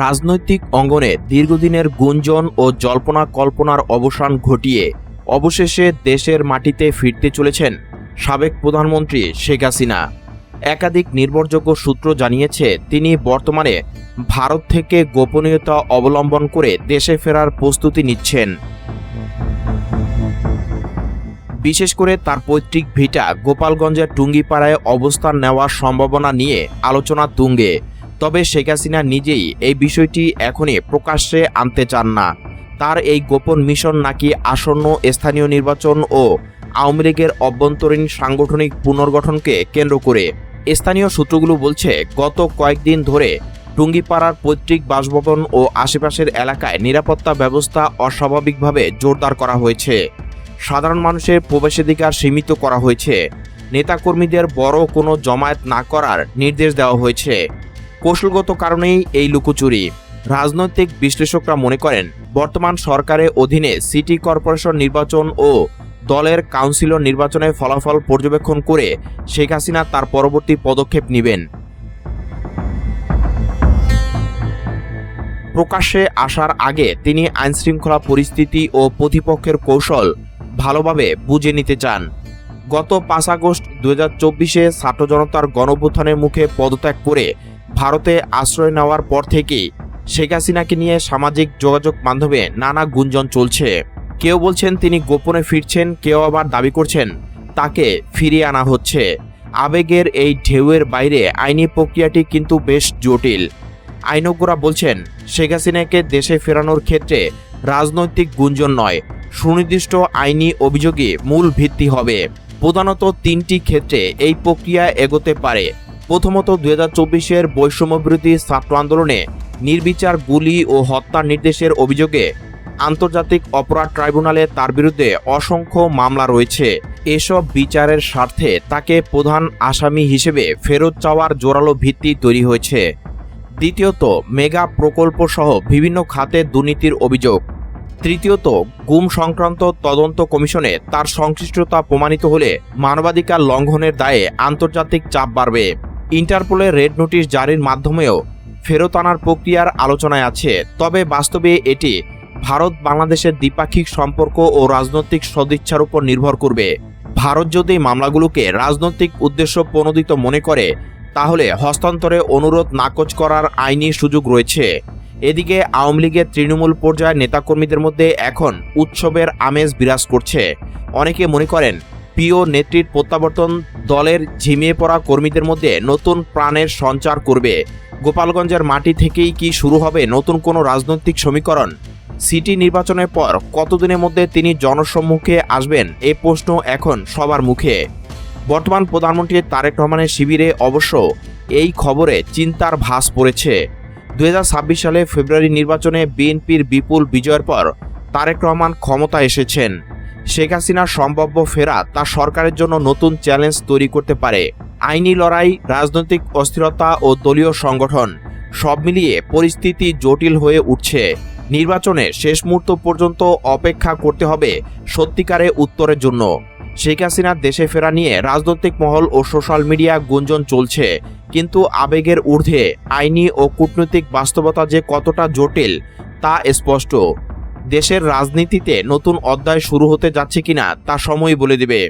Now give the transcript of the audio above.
রাজনৈতিক অঙ্গনে দীর্ঘদিনের গুঞ্জন ও জল্পনা কল্পনার অবসান ঘটিয়ে অবশেষে দেশের মাটিতে ফিরতে চলেছেন সাবেক প্রধানমন্ত্রী শেখ হাসিনা। একাধিক নির্ভরযোগ্য সূত্র জানিয়েছে, তিনি বর্তমানে ভারত থেকে গোপনীয়তা অবলম্বন করে দেশে ফেরার প্রস্তুতি নিচ্ছেন। বিশেষ করে তার পৈতৃক ভিটা গোপালগঞ্জের টুঙ্গিপাড়ায় অবস্থান নেওয়ার সম্ভাবনা নিয়ে আলোচনা তুঙ্গে। তবে শেখ হাসিনা নিজেই এই বিষয়টি এখনই প্রকাশ্যে আনতে চান না। তার এই গোপন মিশন নাকি আসন্ন স্থানীয় নির্বাচন ও আওয়ামী লীগের অভ্যন্তরীণ সাংগঠনিক পুনর্গঠনকে কেন্দ্র করে। স্থানীয় সূত্রগুলো বলছে, গত কয়েকদিন ধরে টুঙ্গিপাড়ার পৈতৃক বাসভবন ও আশেপাশের এলাকায় নিরাপত্তা ব্যবস্থা অস্বাভাবিকভাবে জোরদার করা হয়েছে। সাধারণ মানুষের প্রবেশাধিকার সীমিত করা হয়েছে। নেতাকর্মীদের বড় কোনো জমায়েত না করার নির্দেশ দেওয়া হয়েছে। কৌশলগত কারণেই এই লুকোচুরি। রাজনৈতিক বিশ্লেষকরা মনে করেন, বর্তমান সরকারের অধীনে সিটি কর্পোরেশন নির্বাচন ও দলের কাউন্সিলর নির্বাচনের ফলাফল পর্যবেক্ষণ করে শেখ হাসিনা তার পরবর্তী পদক্ষেপ নেবেন। প্রকাশ্যে আসার আগে তিনি আইনশৃঙ্খলা পরিস্থিতি ও প্রতিপক্ষের কৌশল ভালোভাবে বুঝে নিতে চান। গত 5 আগস্ট 2024-এ ছাত্র জনতার গণঅভ্যুত্থানের মুখে পদত্যাগ করে ভারতে আশ্রয় নেওয়ার পর থেকেই শেখ হাসিনাকে নিয়ে সামাজিক যোগাযোগ মাধ্যমে নানা গুঞ্জন চলছে। কেউ বলছেন তিনি গোপনে ফিরছেন, কেউ আবার দাবি করছেন তাকে ফিরিয়ে আনা হচ্ছে। আবেগের এই ঢেউয়ের বাইরে আইনি প্রক্রিয়াটি কিন্তু বেশ জটিল। আইনজ্ঞরা বলছেন, শেখ হাসিনাকে দেশে ফেরানোর ক্ষেত্রে রাজনৈতিক গুঞ্জন নয়, সুনির্দিষ্ট আইনি অভিযোগই মূল ভিত্তি হবে। প্রধানত 3টি ক্ষেত্রে এই প্রক্রিয়া এগোতে পারে। প্রথমত, 2024-এর বৈষম্যবিরোধী ছাত্র আন্দোলনে নির্বিচার গুলি ও হত্যার নির্দেশের অভিযোগে আন্তর্জাতিক অপরাধ ট্রাইব্যুনালে তার বিরুদ্ধে অসংখ্য মামলা রয়েছে। এসব বিচারের স্বার্থে তাকে প্রধান আসামি হিসেবে ফেরত চাওয়ার জোরালো ভিত্তি তৈরি হয়েছে। দ্বিতীয়ত, মেগা প্রকল্প সহ বিভিন্ন খাতে দুর্নীতির অভিযোগ। তৃতীয়ত, গুম সংক্রান্ত তদন্ত কমিশনে তার সংশ্লিষ্টতা প্রমাণিত হলে মানবাধিকার লঙ্ঘনের দায়ে আন্তর্জাতিক চাপ বাড়বে। ইন্টারপোলের রেড নোটিশ জারির মাধ্যমেও ফেরত আনার প্রক্রিয়ার আলোচনায় আছে। তবে বাস্তবে এটি ভারত বাংলাদেশের দ্বিপাক্ষিক সম্পর্ক ও রাজনৈতিক সদিচ্ছার উপর নির্ভর করবে। ভারত যদি মামলাগুলোকে রাজনৈতিক উদ্দেশ্য প্রণোদিত মনে করে, তাহলে হস্তান্তরে অনুরোধ নাকচ করার আইনি সুযোগ রয়েছে। এদিকে আওয়ামী লীগের তৃণমূল পর্যায়ের নেতাকর্মীদের মধ্যে এখন উৎসবের আমেজ বিরাজ করছে। অনেকে মনে করেন, প্রিয় নেত্রীর প্রত্যাবর্তন দলের ঝিমিয়ে পড়া কর্মীদের মধ্যে নতুন প্রাণের সঞ্চার করবে। গোপালগঞ্জের মাটি থেকেই কি শুরু হবে নতুন কোনো রাজনৈতিক সমীকরণ? সিটি নির্বাচনের পর কতদিনের মধ্যে তিনি জনসম্মুখে আসবেন, এই প্রশ্ন এখন সবার মুখে। বর্তমান প্রধানমন্ত্রী তারেক রহমানের শিবিরে অবশ্য এই খবরে চিন্তার ভাঁজ পড়েছে। 2026 সালে ফেব্রুয়ারি নির্বাচনে বিএনপির বিপুল বিজয়ের পর তারেক রহমান ক্ষমতায় এসেছেন। শেখ হাসিনার সম্ভাব্য ফেরা তার সরকারের জন্য নতুন চ্যালেঞ্জ তৈরি করতে পারে। আইনি লড়াই, রাজনৈতিক অস্থিরতা ও দলীয় সংগঠন সব মিলিয়ে পরিস্থিতি জটিল হয়ে উঠছে। নির্বাচনে শেষ মুহূর্ত পর্যন্ত অপেক্ষা করতে হবে সত্যিকারের উত্তরের জন্য। শেখ হাসিনার দেশে ফেরা নিয়ে রাজনৈতিক মহল ও সোশ্যাল মিডিয়া গুঞ্জন চলছে, কিন্তু আবেগের ঊর্ধ্বে আইনি ও কূটনৈতিক বাস্তবতা যে কতটা জটিল তা স্পষ্ট। দেশের রাজনীতিতে নতুন অধ্যায় শুরু হতে যাচ্ছে কিনা তা সময় বলে দেবে।